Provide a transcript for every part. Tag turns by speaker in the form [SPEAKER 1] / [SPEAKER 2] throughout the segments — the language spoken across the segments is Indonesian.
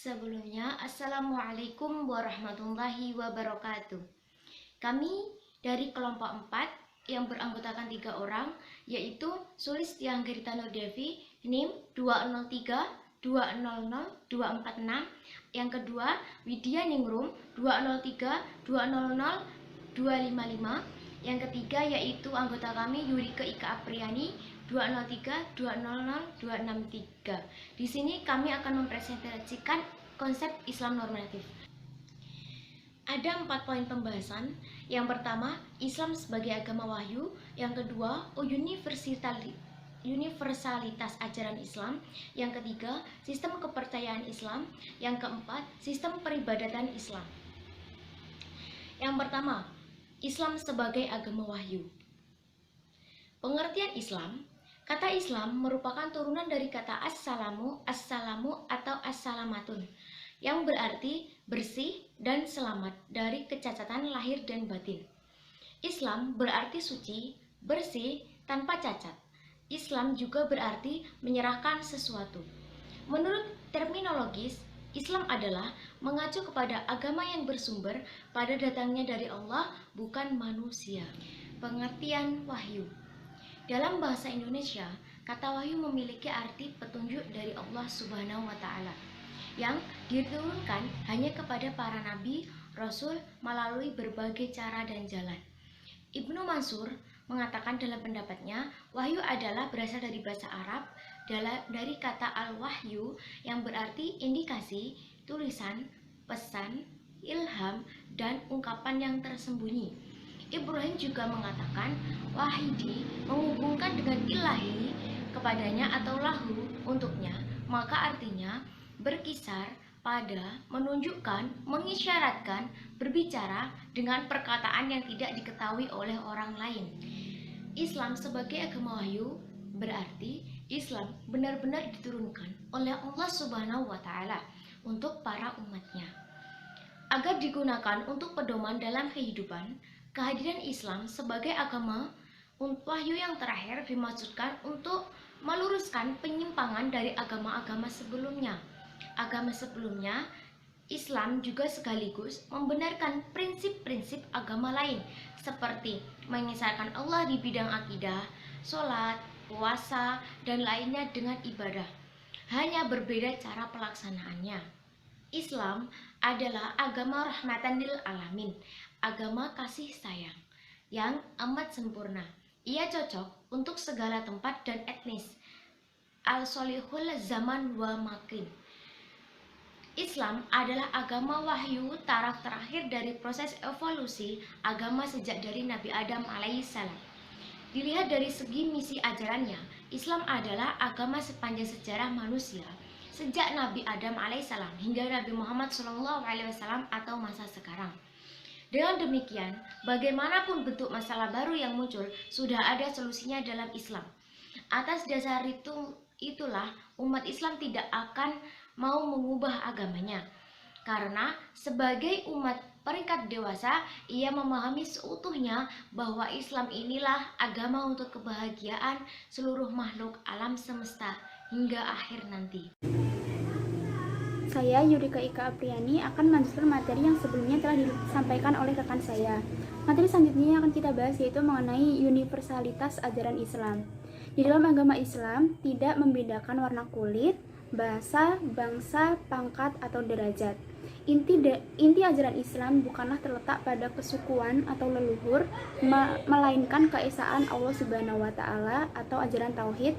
[SPEAKER 1] Sebelumnya, Assalamualaikum warahmatullahi wabarakatuh. Kami dari kelompok 4 yang beranggotakan 3 orang, yaitu Sulistianggirta Devi, NIM 203 200 246. Yang kedua, Widya Ningrum 203 200 255. Yang ketiga yaitu anggota kami Yurike Ika Apriani 203 200 263. Di sini kami akan mempresentasikan konsep Islam normatif. Ada 4 poin pembahasan. Yang pertama, Islam sebagai agama wahyu. Yang kedua, universalitas ajaran Islam. Yang ketiga, sistem kepercayaan Islam. Yang keempat, sistem peribadatan Islam. Yang pertama, Islam sebagai agama wahyu. Pengertian Islam. Kata Islam merupakan turunan dari kata assalamu atau assalamatun, yang berarti bersih dan selamat dari kecacatan lahir dan batin. Islam berarti suci, bersih, tanpa cacat. Islam juga berarti menyerahkan sesuatu. Menurut terminologis, Islam adalah mengacu kepada agama yang bersumber pada datangnya dari Allah, bukan manusia. Pengertian wahyu. Dalam bahasa Indonesia, kata wahyu memiliki arti petunjuk dari Allah Subhanahu wa Ta'ala yang diturunkan hanya kepada para nabi, rasul melalui berbagai cara dan jalan. Ibnu Mansur mengatakan dalam pendapatnya, wahyu adalah berasal dari bahasa Arab dari kata al-wahyu yang berarti indikasi, tulisan, pesan, ilham, dan ungkapan yang tersembunyi. Ibrahim juga mengatakan wahidi menghubungkan dengan ilahi kepadanya atau lahu untuknya, maka artinya berkisar pada, menunjukkan, mengisyaratkan, berbicara dengan perkataan yang tidak diketahui oleh orang lain. Islam sebagai agama wahyu berarti Islam benar-benar diturunkan oleh Allah Subhanahu wa Ta'ala untuk para umatnya agar digunakan untuk pedoman dalam kehidupan. Kehadiran Islam sebagai agama wahyu yang terakhir dimaksudkan untuk meluruskan penyimpangan dari agama-agama sebelumnya. Agama sebelumnya, Islam juga sekaligus membenarkan prinsip-prinsip agama lain seperti mengisahkan Allah di bidang akidah, sholat, puasa, dan lainnya dengan ibadah. Hanya berbeda cara pelaksanaannya. Islam adalah agama rahmatan lil alamin, agama kasih sayang yang amat sempurna. Ia cocok untuk segala tempat dan etnis. Al-solihul zaman wa makin. Islam adalah agama wahyu taraf terakhir dari proses evolusi agama sejak dari Nabi Adam alaihissalam. Dilihat dari segi misi ajarannya, Islam adalah agama sepanjang sejarah manusia sejak Nabi Adam alaihissalam hingga Nabi Muhammad SAW atau masa sekarang. Dengan demikian, bagaimanapun bentuk masalah baru yang muncul, sudah ada solusinya dalam Islam. Atas dasar itulah umat Islam tidak akan mau mengubah agamanya. Karena sebagai umat peringkat dewasa, ia memahami seutuhnya bahwa Islam inilah agama untuk kebahagiaan seluruh makhluk alam semesta hingga akhir nanti.
[SPEAKER 2] Saya Yurika Ika Apriani akan melanjutkan materi yang sebelumnya telah disampaikan oleh rekan saya. Materi selanjutnya yang akan kita bahas yaitu mengenai universalitas ajaran Islam. Di dalam agama Islam tidak membedakan warna kulit, bahasa, bangsa, pangkat, atau derajat. Inti ajaran Islam bukanlah terletak pada kesukuan atau leluhur, melainkan keesaan Allah Subhanahu wa Ta'ala atau ajaran tauhid,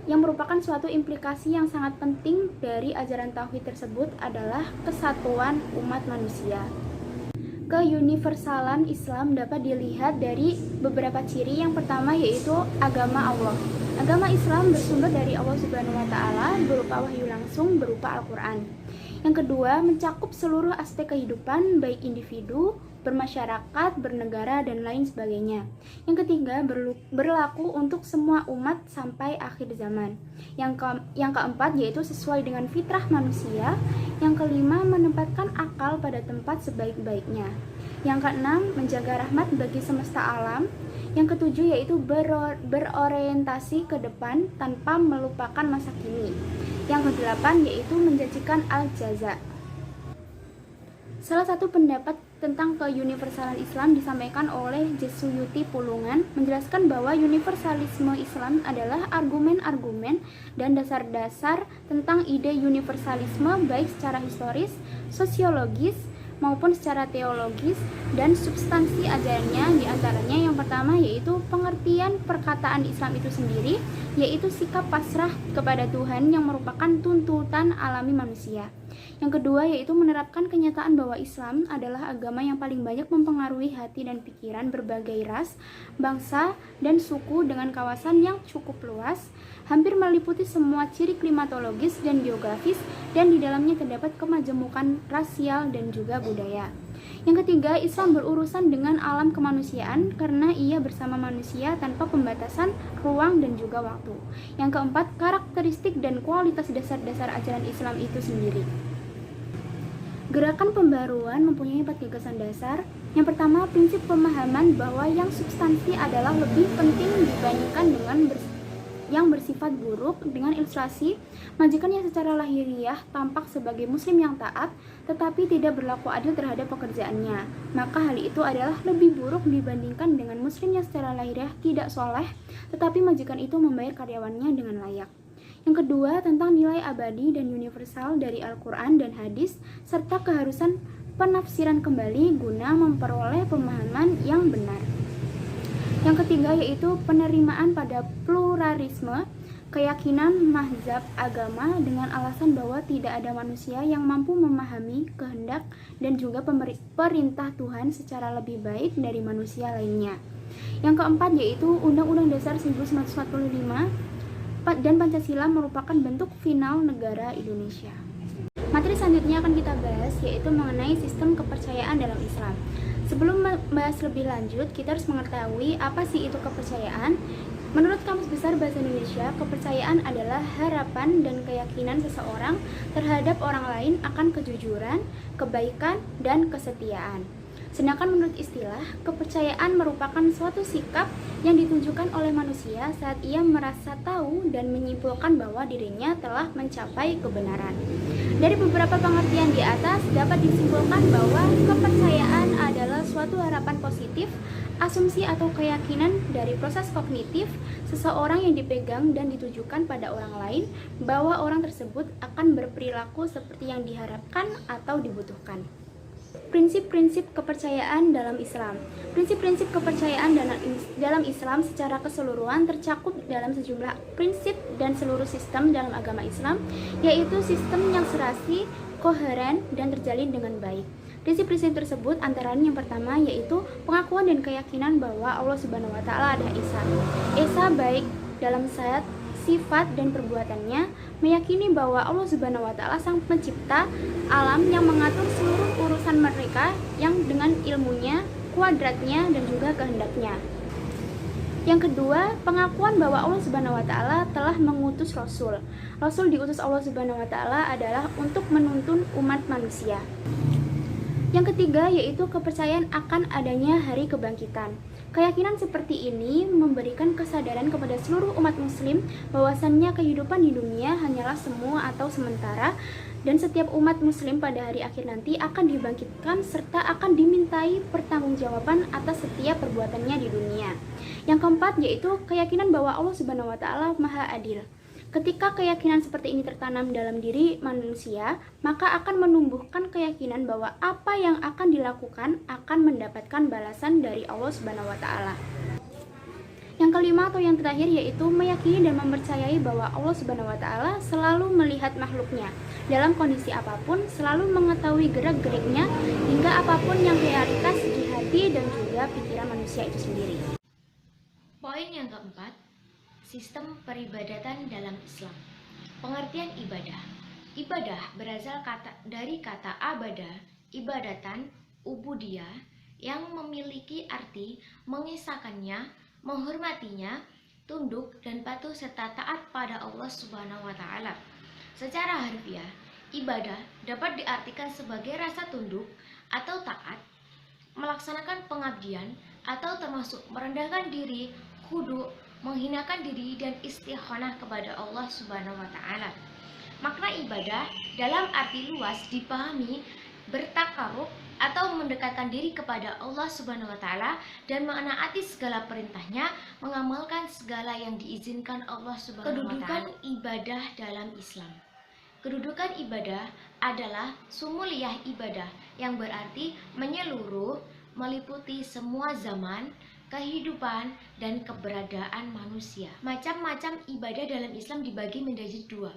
[SPEAKER 2] yang merupakan suatu implikasi yang sangat penting dari ajaran tauhid tersebut adalah kesatuan umat manusia. Keuniversalan Islam dapat dilihat dari beberapa ciri. Yang pertama yaitu agama Allah. Agama Islam bersumber dari Allah Subhanahu wa Ta'ala berupa wahyu langsung berupa Al-Quran. Yang kedua, mencakup seluruh aspek kehidupan baik individu, bermasyarakat, bernegara, dan lain sebagainya. Yang ketiga, berlaku untuk semua umat sampai akhir zaman. Yang keempat yaitu sesuai dengan fitrah manusia. Yang kelima, menempatkan akal pada tempat sebaik-baiknya. Yang keenam, menjaga rahmat bagi semesta alam. Yang ketujuh yaitu berorientasi ke depan tanpa melupakan masa kini. Yang kedelapan yaitu menjanjikan al-jaza. Salah satu pendapat tentang keuniversalan Islam disampaikan oleh Jesuyuti Pulungan, menjelaskan bahwa universalisme Islam adalah argumen-argumen dan dasar-dasar tentang ide universalisme baik secara historis, sosiologis, maupun secara teologis, dan substansi ajarannya diantaranya yang pertama yaitu pengertian perkataan Islam itu sendiri, yaitu sikap pasrah kepada Tuhan yang merupakan tuntutan alami manusia. Yang kedua yaitu menerapkan kenyataan bahwa Islam adalah agama yang paling banyak mempengaruhi hati dan pikiran berbagai ras, bangsa, dan suku dengan kawasan yang cukup luas, hampir meliputi semua ciri klimatologis dan geografis, dan di dalamnya terdapat kemajemukan rasial dan juga budaya. Yang ketiga, Islam berurusan dengan alam kemanusiaan karena ia bersama manusia tanpa pembatasan ruang dan juga waktu. Yang keempat, karakteristik dan kualitas dasar-dasar ajaran Islam itu sendiri. Gerakan pembaruan mempunyai 4 gagasan dasar. Yang pertama, prinsip pemahaman bahwa yang substansi adalah lebih penting dibandingkan dengan yang bersifat buruk, dengan ilustrasi majikan yang secara lahiriah tampak sebagai muslim yang taat tetapi tidak berlaku adil terhadap pekerjaannya, maka hal itu adalah lebih buruk dibandingkan dengan muslim yang secara lahiriah tidak soleh tetapi majikan itu membayar karyawannya dengan layak. Yang kedua, tentang nilai abadi dan universal dari Al-Quran dan hadis serta keharusan penafsiran kembali guna memperoleh pemahaman yang benar. Yang ketiga yaitu penerimaan pada pluralisme, keyakinan mazhab agama dengan alasan bahwa tidak ada manusia yang mampu memahami kehendak dan juga perintah Tuhan secara lebih baik dari manusia lainnya. Yang keempat yaitu Undang-Undang Dasar 1945 dan Pancasila merupakan bentuk final negara Indonesia. Materi selanjutnya akan kita bahas yaitu mengenai sistem kepercayaan dalam Islam. Sebelum membahas lebih lanjut, kita harus mengetahui apa sih itu kepercayaan. Menurut Kamus Besar Bahasa Indonesia, kepercayaan adalah harapan dan keyakinan seseorang terhadap orang lain akan kejujuran, kebaikan, dan kesetiaan. Sedangkan menurut istilah, kepercayaan merupakan suatu sikap yang ditunjukkan oleh manusia saat ia merasa tahu dan menyimpulkan bahwa dirinya telah mencapai kebenaran. Dari beberapa pengertian di atas dapat disimpulkan bahwa kepercayaan adalah suatu harapan positif, asumsi atau keyakinan dari proses kognitif seseorang yang dipegang dan ditujukan pada orang lain bahwa orang tersebut akan berperilaku seperti yang diharapkan atau dibutuhkan. Prinsip-prinsip kepercayaan dalam Islam. Prinsip-prinsip kepercayaan dalam Islam secara keseluruhan tercakup dalam sejumlah prinsip dan seluruh sistem dalam agama Islam, yaitu sistem yang serasi, koheren, dan terjalin dengan baik. Prinsip-prinsip tersebut antara lain yang pertama yaitu pengakuan dan keyakinan bahwa Allah Subhanahu wa Ta'ala ada Esa. Esa baik dalam zat, sifat, dan perbuatannya, meyakini bahwa Allah Subhanahu wa Ta'ala sang pencipta alam yang mengatur seluruh urusan mereka yang dengan ilmunya, kuadratnya, dan juga kehendaknya. Yang kedua, pengakuan bahwa Allah Subhanahu wa Ta'ala telah mengutus Rasul. Rasul diutus Allah Subhanahu wa Ta'ala adalah untuk menuntun umat manusia. Yang ketiga yaitu kepercayaan akan adanya hari kebangkitan. Keyakinan seperti ini memberikan kesadaran kepada seluruh umat muslim bahwasannya kehidupan di dunia hanyalah semu atau sementara dan setiap umat muslim pada hari akhir nanti akan dibangkitkan serta akan dimintai pertanggungjawaban atas setiap perbuatannya di dunia. Yang keempat yaitu keyakinan bahwa Allah Subhanahu wa Ta'ala Maha Adil. Ketika keyakinan seperti ini tertanam dalam diri manusia, maka akan menumbuhkan keyakinan bahwa apa yang akan dilakukan akan mendapatkan balasan dari Allah Subhanahu wa Ta'ala. Yang kelima atau yang terakhir yaitu meyakini dan mempercayai bahwa Allah Subhanahu wa Ta'ala selalu melihat makhluknya dalam kondisi apapun, selalu mengetahui gerak-geriknya hingga apapun yang realitas di hati dan juga pikiran manusia itu sendiri.
[SPEAKER 1] Poin yang keempat, sistem peribadatan dalam Islam. Pengertian ibadah. Ibadah berasal dari kata abada, ibadatan, ubudiyah, yang memiliki arti mengesahkannya, menghormatinya, tunduk dan patuh serta taat pada Allah Subhanahu wa Ta'ala. Secara harfiah, ibadah dapat diartikan sebagai rasa tunduk atau taat, melaksanakan pengabdian atau termasuk merendahkan diri, khudu, menghinakan diri dan istighanah kepada Allah Subhanahu wa Ta'ala. Makna ibadah dalam arti luas dipahami bertakarub atau mendekatkan diri kepada Allah Subhanahu wa taala dan menaati segala perintahnya, mengamalkan segala yang diizinkan Allah Subhanahu wa taala. Kedudukan ibadah dalam Islam. Kedudukan ibadah adalah sumuliyah ibadah yang berarti menyeluruh, meliputi semua zaman, kehidupan, dan keberadaan manusia. Macam-macam ibadah dalam Islam dibagi menjadi dua.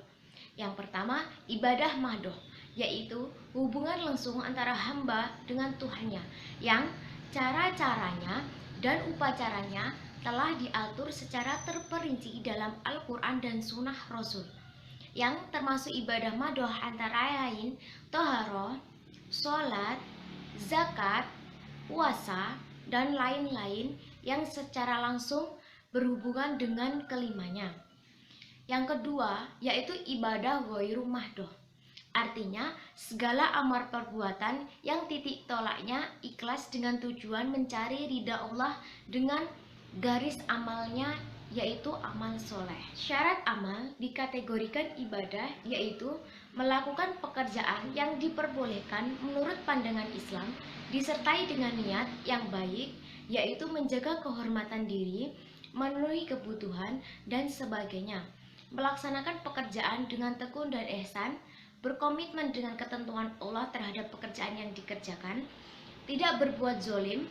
[SPEAKER 1] Yang pertama, ibadah mahdoh, yaitu hubungan langsung antara hamba dengan Tuhannya, yang cara-caranya dan upacaranya telah diatur secara terperinci dalam Al-Quran dan Sunnah Rasul, yang termasuk ibadah mahdoh antara lain toharoh, sholat, zakat, puasa, dan lain-lain yang secara langsung berhubungan dengan kelimanya. Yang kedua yaitu ibadah ghairu mahdoh, artinya segala amar perbuatan yang titik tolaknya ikhlas dengan tujuan mencari ridha Allah dengan garis amalnya yaitu amal soleh. Syarat amal dikategorikan ibadah yaitu melakukan pekerjaan yang diperbolehkan menurut pandangan Islam disertai dengan niat yang baik, yaitu menjaga kehormatan diri, memenuhi kebutuhan, dan sebagainya. Melaksanakan pekerjaan dengan tekun dan ihsan, berkomitmen dengan ketentuan Allah terhadap pekerjaan yang dikerjakan, tidak berbuat zolim,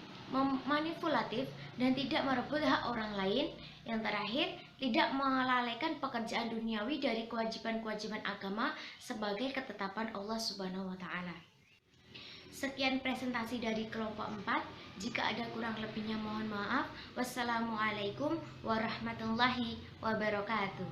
[SPEAKER 1] manipulatif, dan tidak merebut hak orang lain. Yang terakhir, tidak melalaikan pekerjaan duniawi dari kewajiban-kewajiban agama sebagai ketetapan Allah Subhanahu wa taala. Sekian presentasi dari kelompok 4. Jika ada kurang lebihnya mohon maaf. Wassalamualaikum warahmatullahi wabarakatuh.